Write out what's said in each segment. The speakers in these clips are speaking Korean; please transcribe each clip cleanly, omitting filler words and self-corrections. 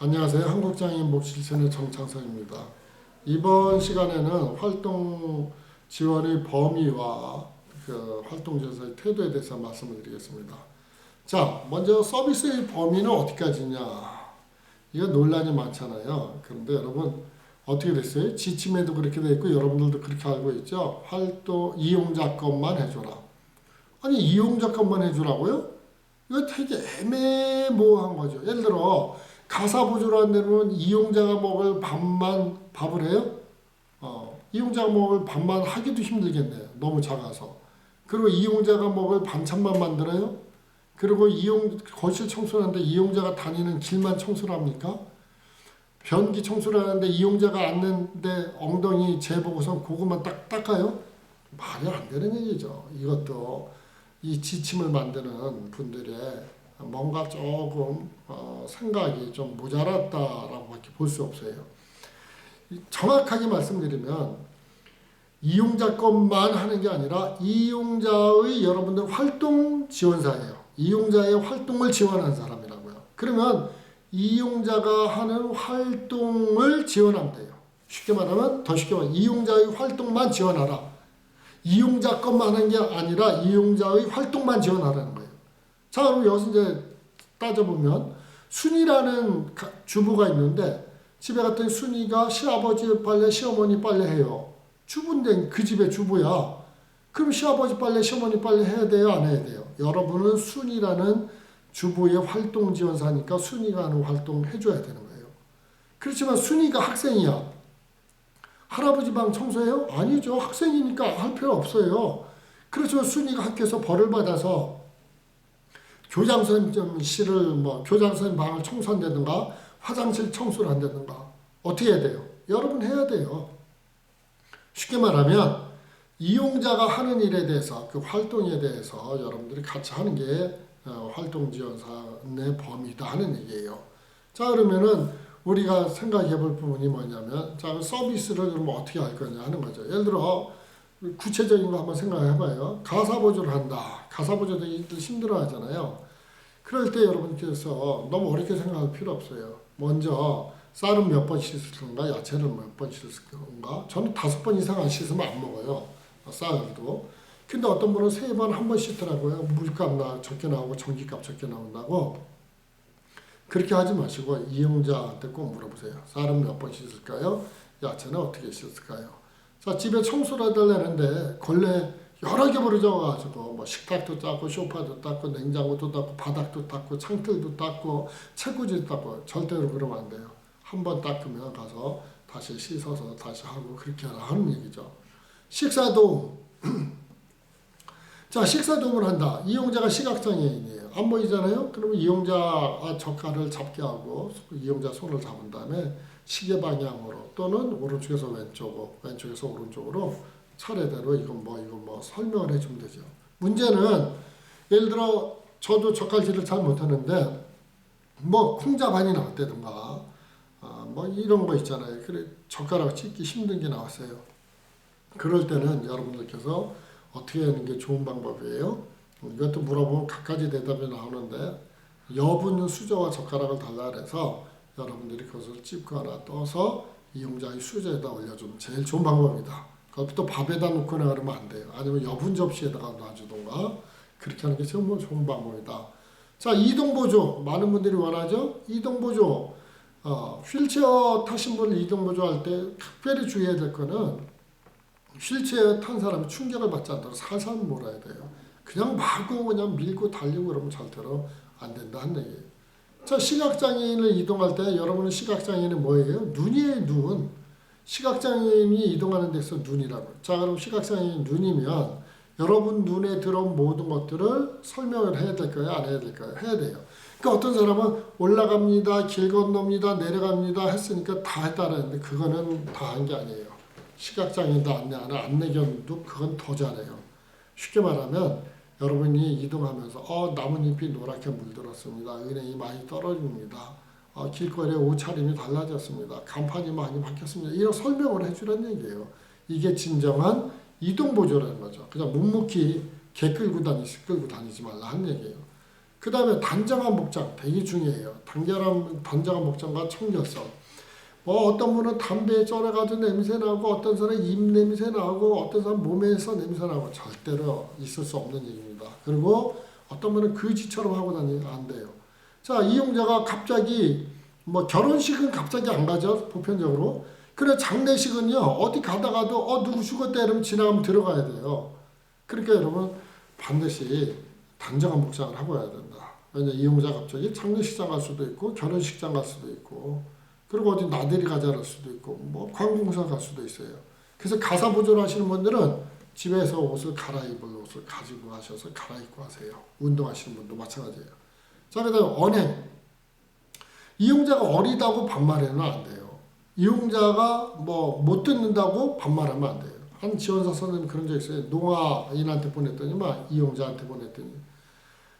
안녕하세요. 한국장애인 목실천의 정창성입니다. 이번 시간에는 활동 지원의 범위와 활동지원사의 태도에 대해서 말씀을 드리겠습니다. 자, 먼저 서비스의 범위는 어디까지냐? 이거 논란이 많잖아요. 그런데 여러분 어떻게 됐어요? 지침에도 그렇게 돼 있고 여러분들도 그렇게 알고 있죠? 활동 이용자 것만 해줘라. 아니 이용자 것만 해주라고요? 이거 되게 애매모호한 거죠. 예를 들어 가사 보조로 한 데는 이용자가 먹을 밥만 밥을 해요? 이용자가 먹을 밥만 하기도 힘들겠네요. 너무 작아서. 그리고 이용자가 먹을 반찬만 만들어요? 그리고 거실 청소를 하는데 이용자가 다니는 길만 청소를 합니까? 변기 청소를 하는데 이용자가 앉는데 엉덩이 재보고선 그것만 딱 닦아요? 말이 안 되는 얘기죠. 이것도 이 지침을 만드는 분들의 뭔가 조금 생각이 좀 모자랐다라고밖에 볼 수 없어요. 정확하게 말씀드리면 이용자 것만 하는 게 아니라 이용자의 여러분들 활동 지원사예요. 이용자의 활동을 지원하는 사람이라고요. 그러면 이용자가 하는 활동을 지원하면 돼요. 쉽게 말하면 더 쉽게 말하면 이용자의 활동만 지원하라. 이용자 것만 하는 게 아니라 이용자의 활동만 지원하라는 거예요. 자, 그럼 여기서 이제 따져보면 순이라는 주부가 있는데 집에 갔더니 순이가 시아버지 빨래, 시어머니 빨래 해요. 주부인데 그 집의 주부야. 그럼 시아버지 빨래, 시어머니 빨래 해야 돼요? 안 해야 돼요? 여러분은 순이라는 주부의 활동 지원사니까 순이가 하는 활동 해줘야 되는 거예요. 그렇지만 순이가 학생이야. 할아버지 방 청소해요? 아니죠. 학생이니까 할 필요 없어요. 그렇지만 순이가 학교에서 벌을 받아서 교장 선생님실을 교장 선생님 방을 청소한다든가 화장실 청소를 한다든가 어떻게 해야 돼요? 여러분 해야 돼요. 쉽게 말하면 이용자가 하는 일에 대해서 그 활동에 대해서 여러분들이 같이 하는 게 활동지원사의 범위다 하는 얘기예요. 자, 그러면은 우리가 생각해 볼 부분이 뭐냐면 자, 서비스를 그럼 어떻게 할 거냐 하는 거죠. 예를 들어 구체적인 거 한번 생각해 봐요. 가사 보조를 한다. 가사 보조도 힘들어 하잖아요. 그럴 때 여러분께서 너무 어렵게 생각할 필요 없어요. 먼저 쌀은 몇 번 씻을 건가, 야채를 몇 번 씻을 건가. 저는 5번 이상 안 씻으면 안 먹어요. 쌀도. 근데 어떤 분은 3번 한 번 씻더라고요. 물값 적게 나오고 전기값 적게 나온다고. 그렇게 하지 마시고 이용자한테 꼭 물어보세요. 쌀은 몇 번 씻을까요? 야채는 어떻게 씻을까요? 자, 집에 청소를 해달라는데 걸레 여러 개 버려져가지고 식탁도 닦고 소파도 닦고 냉장고도 닦고 바닥도 닦고 창틀도 닦고 책꽂이도 닦고 절대로 그러면 안 돼요. 한 번 닦으면 가서 다시 씻어서 다시 하고 그렇게 하는 얘기죠. 식사도움. 자, 식사도움을 한다. 이용자가 시각장애인이에요. 안 보이잖아요? 그러면 이용자 젓갈을 잡게 하고 이용자 손을 잡은 다음에 시계 방향으로 또는 오른쪽에서 왼쪽으로, 왼쪽에서 오른쪽으로 차례대로 이건 뭐 설명을 해주면 되죠. 문제는 예를 들어 저도 젓갈질을 잘 못하는데 콩자반이 나왔다든가 이런 거 있잖아요. 그래 젓가락 찢기 힘든 게 나왔어요. 그럴 때는 여러분들께서 어떻게 하는 게 좋은 방법이에요? 이것도 물어보면 갖가지 대답이 나오는데 여분 수저와 젓가락을 달라 그래서 여러분들이 그것을 찝거나 떠서 이용자의 수저에다 올려주면 제일 좋은 방법이다. 그것도 밥에다 놓거나 그러면 안 돼요. 아니면 여분 접시에다가 놔주던가 그렇게 하는 게 정말 좋은 방법이다. 자, 이동보조 많은 분들이 원하죠? 이동보조 휠체어 타신 분을 이동보조 할 때 특별히 주의해야 될 거는 휠체어 탄 사람이 충격을 받지 않도록 살살 몰아야 돼요. 그냥 마구 그냥 밀고 달리고 그러면 절대로 안 된다 하는 얘기예요. 자, 시각장애인을 이동할 때 여러분은 시각장애인은 뭐예요? 눈이에요, 눈. 시각장애인이 이동하는 데서 눈이라고. 자, 그럼 시각장애인 눈이면 여러분 눈에 들어온 모든 것들을 설명을 해야 될까요? 안 해야 될까요? 해야 돼요. 그러니까 어떤 사람은 올라갑니다, 길 건넙니다, 내려갑니다 했으니까 다 했다라 했는데 그거는 다 한 게 아니에요. 시각장애인도 안내하는 안내견도 그건 더 잘해요. 쉽게 말하면 여러분이 이동하면서 나뭇잎이 노랗게 물들었습니다. 은행이 많이 떨어집니다. 길거리에 옷차림이 달라졌습니다. 간판이 많이 바뀌었습니다. 이런 설명을 해주라는 얘기예요. 이게 진정한 이동보조라는 거죠. 그냥 묵묵히 개 끌고 다니지 말라 하는 얘기예요. 그 다음에 단정한 목장 되게 중요해요. 단정한 목장과 청결성. 뭐 어떤 분은 담배에 쩔어가지고 냄새 나고 어떤 사람은 입 냄새 나고 어떤 사람은 몸에서 냄새 나고 절대로 있을 수 없는 얘기입니다. 그리고 어떤 분은 거지처럼 하고 다니면 안 돼요. 자, 이용자가 갑자기 뭐 결혼식은 갑자기 안 가죠. 보편적으로. 그래 장례식은요. 어디 가다가도 누구 죽었다 이러면 지나가면 들어가야 돼요. 그러니까 여러분 반드시 단정한 목장을 하고 해야 된다. 왜냐 이용자 갑자기 장례식장 갈 수도 있고 결혼식장 갈 수도 있고 그리고 어디 나들이 가자 할 수도 있고 뭐 관공서 갈 수도 있어요. 그래서 가사 보존하시는 분들은 집에서 옷을 갈아입을 옷을 가지고 가셔서 갈아입고 하세요. 운동하시는 분도 마찬가지예요. 자, 그 다음에 언행. 이용자가 어리다고 반말해는 안 돼요. 이용자가 뭐 못 듣는다고 반말하면 안 돼요. 한 지원사 선생님 그런 적 있어요. 농아인한테 보냈더니만 이용자한테 보냈더니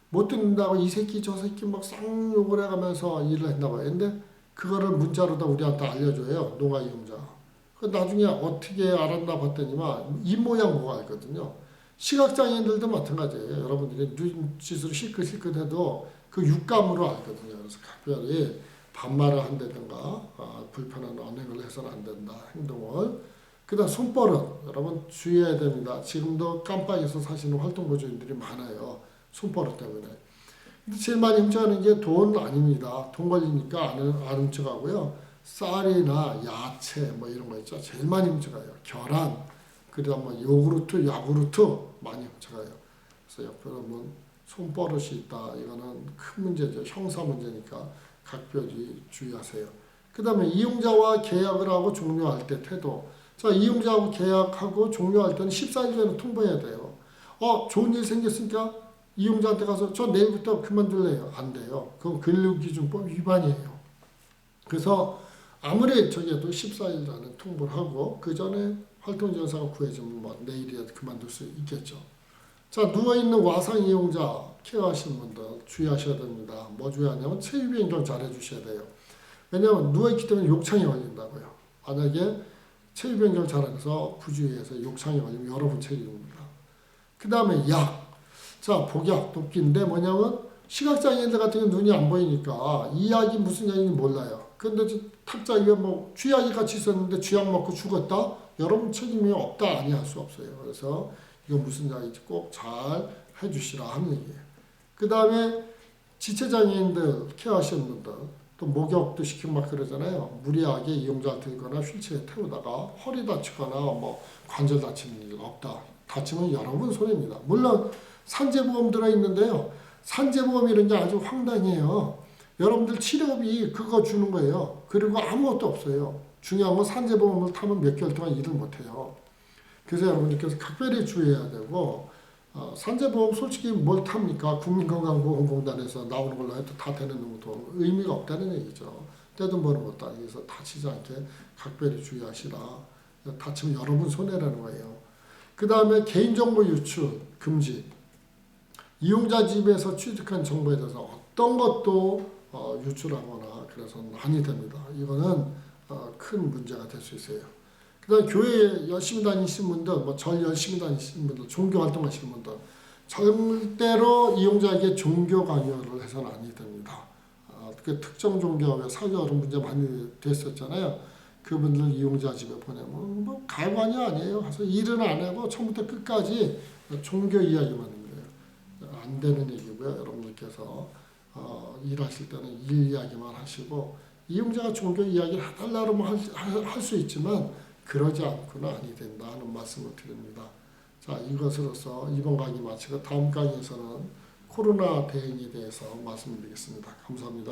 못 듣는다고 이 새끼 저 새끼 막 쌍욕을 해가면서 일을 했나 봐요. 근데 그거를 문자로다 우리한테 알려줘요. 농아 이용자. 그 나중에 어떻게 알았나 봤더니만 입 모양 보고 알거든요. 시각장애인들도 마찬가지예요. 여러분들이 눈짓으로 실컷실컷 해도 그 육감으로 알거든요. 그래서 각별히 반말을 한다든가 불편한 언행을 해서는 안 된다. 행동을. 그 다음 손버릇. 여러분 주의해야 됩니다. 지금도 깜빡이서 사시는 활동보조인들이 많아요. 손버릇 때문에. 근데 제일 많이 훔쳐가는 게 돈 아닙니다. 돈 걸리니까 안 훔쳐가고요. 쌀이나 야채 뭐 이런 거 있죠. 제일 많이 훔쳐가요. 계란, 그다음 뭐 요구르트, 야구르트 많이 훔쳐가요. 그래서 옆으로 뭐 손버릇이 있다. 이거는 큰 문제죠. 형사 문제니까 각별히 주의하세요. 그 다음에 이용자와 계약을 하고 종료할 때 태도. 자, 이용자하고 계약하고 종료할 때는 14일 전에 통보해야 돼요. 좋은 일 생겼으니까 이용자한테 가서 저 내일부터 그만둘래요. 안 돼요. 그건 근로기준법 위반이에요. 그래서 아무리 저기에도 14일 전에 통보를 하고 그 전에 활동지원사가 구해주면 뭐 내일이라도 그만둘 수 있겠죠. 자, 누워있는 와상 이용자 케어하시는 분들 주의하셔야 됩니다. 뭐 주의하냐면 체위 변경 잘 해주셔야 돼요. 왜냐하면 누워있기 때문에 욕창이 걸린다고요. 만약에 체위 변경 잘 안 해서 부주의해서 욕창이 걸리면 여러분 책임입니다. 그 다음에 약. 자, 복약, 돕기인데 뭐냐면 시각장애인들 같은 경우 눈이 안 보이니까 이 약이 무슨 약인지 몰라요. 근데 탁자 위에 뭐 쥐약이 같이 있었는데 쥐약 먹고 죽었다? 여러분 책임이 없다 아니 할 수 없어요. 그래서 이거 무슨 약인지 꼭 잘 해주시라 하는 얘기예요. 그 다음에 지체장애인들 케어하시는 분들 또 목욕도 시키고 막 그러잖아요. 무리하게 이용자 들거나 휠체어에 태우다가 허리 다치거나 뭐 관절 다치는 일 없다. 다치면 여러분 손해입니다. 물론 산재보험 들어있는데요. 산재보험 이런 게 아주 황당해요. 여러분들 치료비 그거 주는 거예요. 그리고 아무것도 없어요. 중요한 건 산재보험을 타면 몇 개월 동안 일을 못해요. 그래서 여러분들께서 각별히 주의해야 되고 산재보험 솔직히 뭘 탑니까? 국민건강보험공단에서 나오는 걸로 해도 다 되는 돈 의미가 없다는 얘기죠. 떼돈 버는 것도 아니어서 다치지 않게 각별히 주의하시라. 다치면 여러분 손해라는 거예요. 그 다음에 개인정보 유출 금지. 이용자 집에서 취득한 정보에 대해서 어떤 것도 유출하거나 그래서는 아니 됩니다. 이거는 큰 문제가 될 수 있어요. 그 다음에 교회 열심히 다니시는 분들, 뭐 절 열심히 다니시는 분들, 종교 활동하시는 분들 절대로 이용자에게 종교 강요를 해서는 아니 됩니다. 그 특정 종교와 사교활동 문제 많이 됐었잖아요. 그분들 이용자 집에 보내면 뭐 가관이 아니에요. 그래서 일은 안 하고 처음부터 끝까지 종교 이야기만 하는 거예요. 안 되는 얘기고요. 여러분들께서 일하실 때는 일 이야기만 하시고 이용자가 종교 이야기를 해달라고 할 수 있지만 그러지 않고는 아니 된다 하는 말씀을 드립니다. 자, 이것으로서 이번 강의 마치고 다음 강의에서는 코로나 대응에 대해서 말씀드리겠습니다. 감사합니다.